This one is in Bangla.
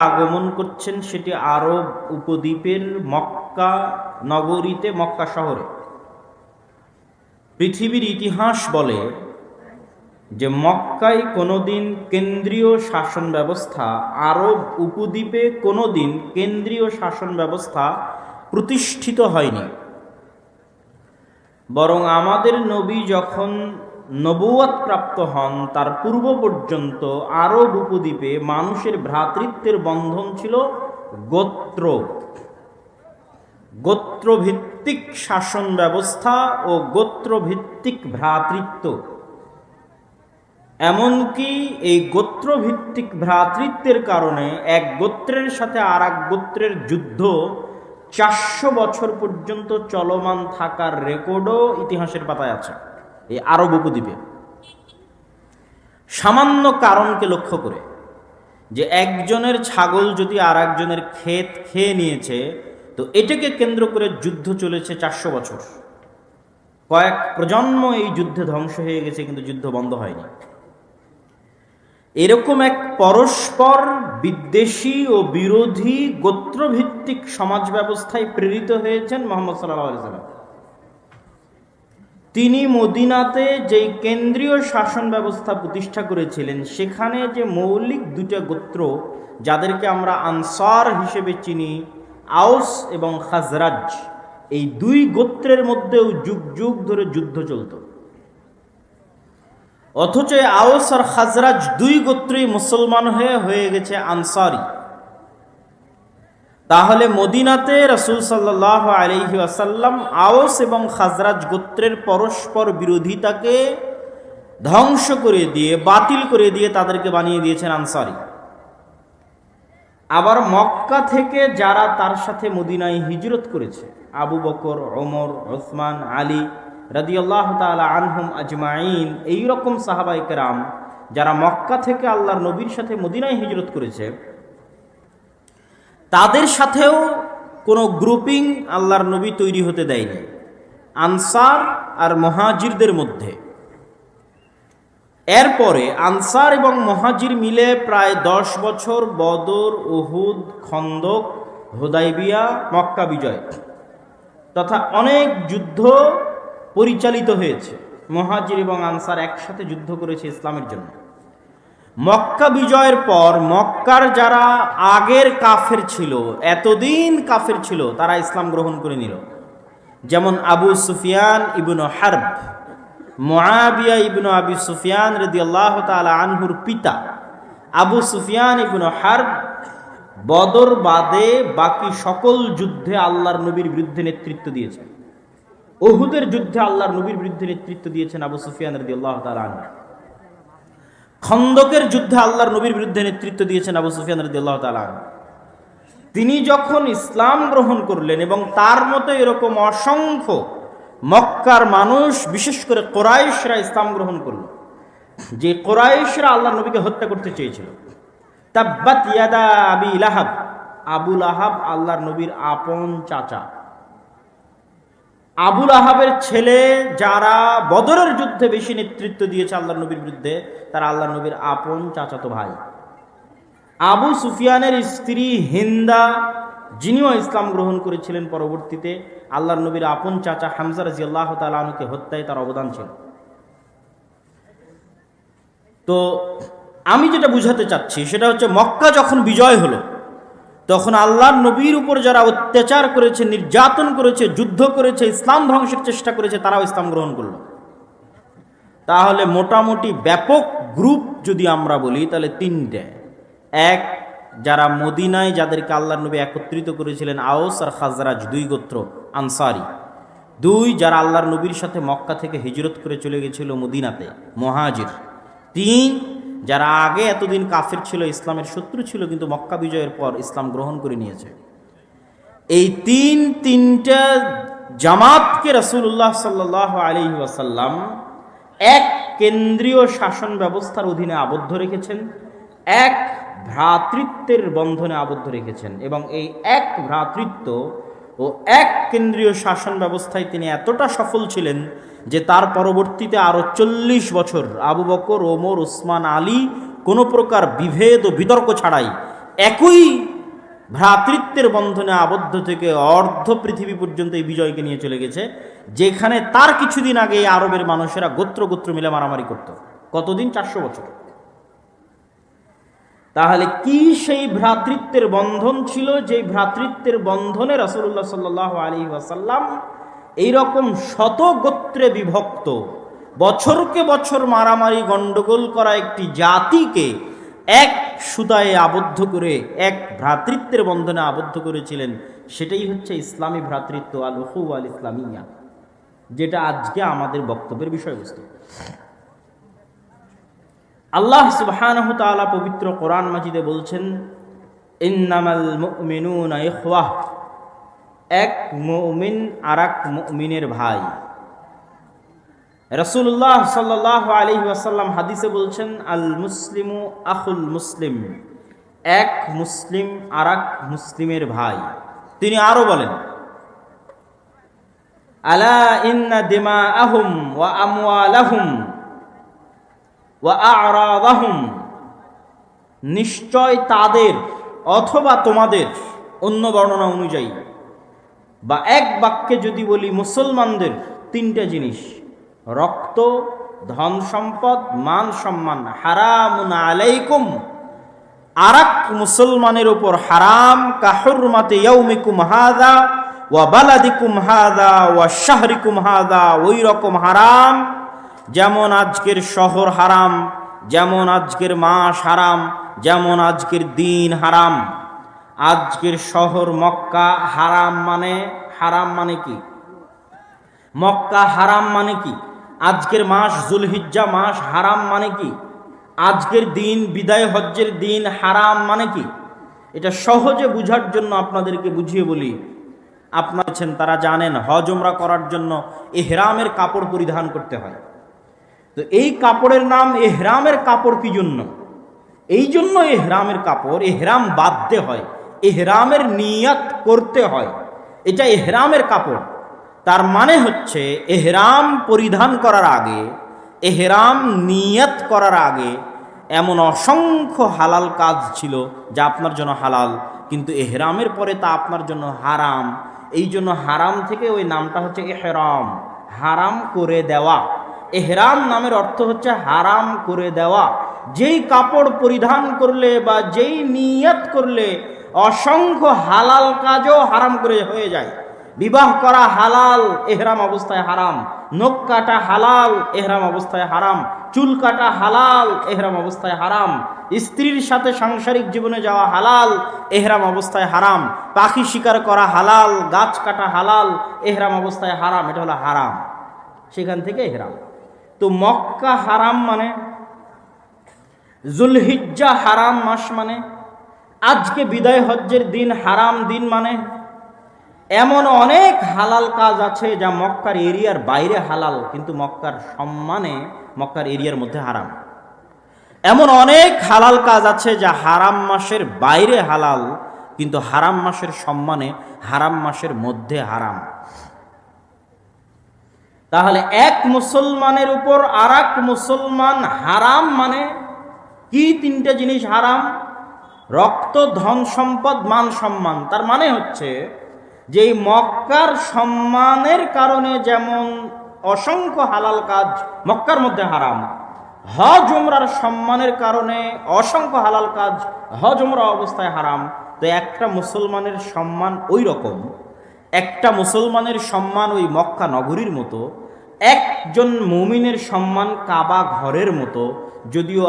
আগমন করছেন সেটি আরব উপদ্বীপের মক্কা নগরীতে, মক্কা শহরে। পৃথিবীর ইতিহাস বলে যে মক্কায় কোনোদিন কেন্দ্রীয় শাসন ব্যবস্থা, আরব উপদ্বীপে কোনোদিন কেন্দ্রীয় শাসন ব্যবস্থা প্রতিষ্ঠিত হয়নি। বরং আমাদের নবী যখন নবুয়ত প্রাপ্ত হন তার পূর্ব পর্যন্ত আরব উপদ্বীপে মানুষের ভ্রাতৃত্বের বন্ধন ছিল গোত্রভিত্তিক শাসন ব্যবস্থা ও গোত্রভিত্তিক ভ্রাতৃত্ব। এমনকি এই গোত্রভিত্তিক ভ্রাতৃত্বের কারণে এক গোত্রের সাথে আর এক গোত্রের যুদ্ধ 400 বছর পর্যন্ত চলমান থাকার রেকর্ডও ইতিহাসের পাতায় আছে এই আরব উপদ্বীপে। সামান্য কারণকে লক্ষ্য করে, যে একজনের ছাগল যদি আর একজনের ক্ষেত খেয়ে নিয়েছে, তো এটাকে কেন্দ্র করে যুদ্ধ চলেছে 400 বছর। কয়েক প্রজন্ম এই যুদ্ধে ধ্বংস হয়ে গেছে, কিন্তু যুদ্ধ বন্ধ হয়নি। এরকম এক পরস্পর বিদ্বেষী ও বিরোধী গোত্রভিত্তিক সমাজ ব্যবস্থায় প্রেরিত হয়েছেন মুহাম্মদ সাল্লাল্লাহু আলাইহি ওয়াসাল্লাম। তিনি মদিনাতে যেই কেন্দ্রীয় শাসন ব্যবস্থা প্রতিষ্ঠা করেছিলেন, সেখানে যে মৌলিক দুটা গোত্র যাদেরকে আমরা আনসার হিসেবে চিনি, আওস এবং খাজরাজ, এই দুই গোত্রের মধ্যেও যুগ যুগ ধরে যুদ্ধ চলত। অথচ আওস আর খাজরাজ দুই গোত্রই মুসলমান হয়ে গেছে আনসারি। তাহলে মদিনাতে রাসূল সাল্লাল্লাহু আলাইহি ওয়াসাল্লাম আওস এবং খাজরাজ গোত্রের পরস্পর বিরোধিতাকে ধ্বংস করে দিয়ে, বাতিল করে দিয়ে তাদেরকে বানিয়ে দিয়েছেন আনসারি। আবার মক্কা থেকে যারা তার সাথে মদিনায় হিজরত করেছে, আবু বকর, ওমর, ওসমান, আলী রাদিয়াল্লাহু তাআলা আনহুম আজমাইন, এইরকম সাহাবায়ে কেরাম যারা মক্কা থেকে আল্লাহর নবীর সাথে মদিনায় হিজরত করেছে, তাদের সাথেও কোনো গ্রুপিং আল্লাহর নবী তৈরি হতে দেয়নি আনসার আর মুহাজিরদের মধ্যে। এরপরে আনসার এবং মুহাজির মিলে প্রায় 10 বছর বদর, উহুদ, খন্দক, হুদাইবিয়া, মক্কা বিজয় তথা অনেক যুদ্ধ পরিচালিত হয়েছে। মুহাজির এবং আনসার একসাথে যুদ্ধ করেছে ইসলামের জন্য। মক্কা বিজয়ের পর মক্কার যারা আগের কাফের ছিল, এতদিন কাফের ছিল, তারা ইসলাম গ্রহণ করে নিল। যেমন আবু সুফিয়ান ইবনু হারব, মুআবিয়া ইবনু আবি সুফিয়ান রাদিয়াল্লাহু তাআলা আনহুর পিতা আবু সুফিয়ান ইবনু হারব বদর বাদে বাকি সকল যুদ্ধে আল্লাহর নবীর বিরুদ্ধে নেতৃত্ব দিয়েছেন। উহুদের যুদ্ধে আল্লাহর নবীর বিরুদ্ধে নেতৃত্ব দিয়েছেন আবু সুফিয়ান রাদিয়াল্লাহু তাআলা আনহু। খন্দকের যুদ্ধে আল্লাহর নবীর বিরুদ্ধে নেতৃত্ব দিয়েছেন আবু সুফিয়ান রাদিয়াল্লাহু তাআলা আনহু। তিনি যখন ইসলাম গ্রহণ করলেন এবং তার মতো এরকম অসংখ্য মক্কার মানুষ, বিশেষ করে কুরাইশরা ইসলাম গ্রহণ করল, যে কুরাইশরা আল্লাহর নবীকে হত্যা করতে চেয়েছিল। তাব্বাত ইয়াদা আবি লাহাব, আবু লাহাব আল্লাহর নবীর আপন চাচা। আবু লাহাবের ছেলে যারা বদরের যুদ্ধে বেশি নেতৃত্ব দিয়েছে আল্লাহর নবীর বিরুদ্ধে, তারা আল্লাহর নবীর আপন চাচাতো ভাই। আবু সুফিয়ানের স্ত্রী হিন্দা, যিনিও ইসলাম গ্রহণ করেছিলেন পরবর্তীতে, আল্লাহর নবীর আপন চাচা হামজা রাদিয়াল্লাহু তাআলা আনহুকে হত্যায় তার অবদান ছিল। তো আমি যেটা বুঝাতে চাচ্ছি সেটা হচ্ছে, মক্কা যখন বিজয় হলো, তখন আল্লাহর নবীর উপর যারা অত্যাচার করেছে, নির্যাতন করেছে, যুদ্ধ করেছে, ইসলাম ধ্বংসের চেষ্টা করেছে, তারাও ইসলাম গ্রহণ করলো। তাহলে মোটামুটি ব্যাপক গ্রুপ যদি আমরা বলি, তাহলে তিনটে। এক, যারা মদিনায় যাদেরকে আল্লাহর নবী একত্রিত করেছিলেন, আওস আর খাজরাজ দুই গোত্র আনসারি। দুই, যারা আল্লাহর নবীর সাথে মক্কা থেকে হিজরত করে চলে গেছিল মদিনাতে, মুহাজির। তিন, যারা আগে এতদিন কাফের ছিল, ইসলামের শত্রু ছিল, কিন্তু মক্কা বিজয়ের পর ইসলাম গ্রহণ করে নিয়েছে। এই তিনটা জামাতকে রাসূলুল্লাহ সাল্লাল্লাহু আলাইহি ওয়াসাল্লাম এক কেন্দ্রীয় শাসন ব্যবস্থার অধীনে আবদ্ধ রেখেছেন, এক ভ্রাতৃত্বের বন্ধনে আবদ্ধ রেখেছেন। এবং এই এক ভ্রাতৃত্ব ও এক কেন্দ্রীয় শাসন ব্যবস্থায় তিনি এতটা সফল ছিলেন যে তার পরবর্তীতে আরো 40 বছর আবু বকর, ওমর, ওসমান, আলী কোনো প্রকার বিভেদ ও বিতর্ক ছাড়াই একই ভ্রাতৃত্বের বন্ধনে আবদ্ধ থেকে অর্ধ পৃথিবী পর্যন্ত এই বিজয়কে নিয়ে চলে গেছে, যেখানে তার কিছুদিন আগে এই আরবের মানুষেরা গোত্র গোত্র মিলে মারামারি করত। কতদিন? 400 বছর। তাহলে কি সেই ভ্রাতৃত্বের বন্ধন ছিল, যেই ভ্রাতৃত্বের বন্ধনে রাসূলুল্লাহ সাল্লাল্লাহু আলাইহি ওয়াসাল্লাম এইরকম শত গোত্রে বিভক্ত, বছরকে বছর মারামারি গণ্ডগোল করা একটি জাতিকে এক সুতায় আবদ্ধ করে, এক ভ্রাতৃত্বের বন্ধনে আবদ্ধ করেছিলেন। সেটাই হচ্ছে ইসলামী ভ্রাতৃত্ব, আল উখুওয়া আল ইসলামিয়া, যেটা আজকে আমাদের বক্তব্যের বিষয়বস্তু। আল্লাহ সুবহানাহু ওয়া তাআলা পবিত্র কোরআন মাজিদে বলছেন, ইন্নামাল মুমিনুনা ইখওয়াহ, এক মুমিন আরেক মুমিনের ভাই। রাসূলুল্লাহ সাল্লাল্লাহু আলাইহি ওয়াসাল্লাম হাদিসে বলছেন, আল মুসলিমু আখুল মুসলিম, এক মুসলিম আরেক মুসলিমের ভাই। তিনি আরো বলেন, আলা ইন্না দিমাআহুম ওয়া আমওয়ালাহুম ওয়া আ'রাদাহুম, নিশ্চয় তাদের অথবা তোমাদের, অন্য বর্ণনা অনুযায়ী বা এক বাক্যে যদি বলি মুসলমানদের তিনটা জিনিস, রক্ত, ধন সম্পদ, মান সম্মান, হারামুন আলাইকুম, আরাক মুসলমানের উপর হারাম, কাহুরমাতে ইয়াউমিকুম হাযা ওয়া বালাদিকুম হাযা ওয়া শাহরিকুম হাযা, ওই রকম হারাম যেমন আজকের শহর হারাম, যেমন আজকের মাস হারাম, যেমন আজকের দিন হারাম। আজকের শহর মক্কা হারাম মানে কি? মক্কা হারাম মানে কি? আজকের মাস যুলহিজ্জা মাস হারাম মানে কি? আজকের দিন বিদায় হজ্জের দিন হারাম মানে কি? এটা সহজে বুঝার জন্য আপনাদেরকে বুঝিয়ে বলি। আপনারা তারা জানেন হজ ওমরা করার জন্য ইহরামের কাপড় পরিধান করতে হয়। তো এই কাপড়ের নাম ইহরামের কাপড় কি জন্য? এই জন্য ইহরামের কাপড়, ইহরাম বাঁধতে হয়, ইহরামের নিয়ত করতে হয়, এটা ইহরামের কাপড়। তার মানে হচ্ছে ইহরাম পরিধান করার আগে, ইহরাম নিয়ত করার আগে এমন অসংখ্য হালাল কাজ ছিল যা আপনার জন্য হালাল, কিন্তু ইহরামের পরে তা আপনার জন্য হারাম। এই জন্য হারাম থেকে ওই নামটা হচ্ছে ইহরাম, হারাম করে দেওয়া। ইহরাম নামের অর্থ হচ্ছে হারাম করে দেওয়া। যেই কাপড় পরিধান করলে বা যেই নিয়ত করলে অসংখ্য হালাল কাজও হারাম করে হয়ে যায়। বিবাহ করা হালাল, ইহরাম অবস্থায় হারাম। নখ কাটা হালাল, ইহরাম অবস্থায় হারাম। চুল কাটা হালাল, ইহরাম অবস্থায় হারাম। স্ত্রীর সাথে সাংসারিক জীবনে যাওয়া হালাল, ইহরাম অবস্থায় হারাম। পাখি শিকার করা হালাল, গাছ কাটা হালাল, ইহরাম অবস্থায় হারাম। এটা হলো হারাম, সেখান থেকে ইহরাম। তো মক্কা হারাম মানে, যুলহিজ্জা হারাম মাস মানে, আজকে বিদায় হজ্জের দিন হারাম দিন মানে, এমন অনেক হালাল কাজ আছে যা মক্কার এরিয়ার বাইরে হালাল, কিন্তু মক্কার সম্মানে মক্কার এরিয়ার মধ্যে হারাম। এমন অনেক হালাল কাজ আছে যা হারাম মাসের বাইরে হালাল, কিন্তু হারাম মাসের সম্মানে হারাম মাসের মধ্যে হারাম। তাহলে এক মুসলমানের উপর আরেক মুসলমান হারাম মানে কি? তিনটা জিনিস হারাম: রক্ত, ধন সম্পদ, মান সম্মান। তার মানে হচ্ছে যে মক্কার সম্মানের কারণে যেমন অসংখ্য হালাল কাজ মক্কার মধ্যে হারাম, হজ উমরার সম্মানের কারণে অসংখ্য হালাল কাজ হজ উমরা অবস্থায় হারাম। তো একটা মুসলমানের সম্মান ওই রকম, একটা মুসলমানের সম্মান ওই মক্কা নগরীর মতো, একজন মুমিনের সম্মান কাবা ঘরের মতো। যদিও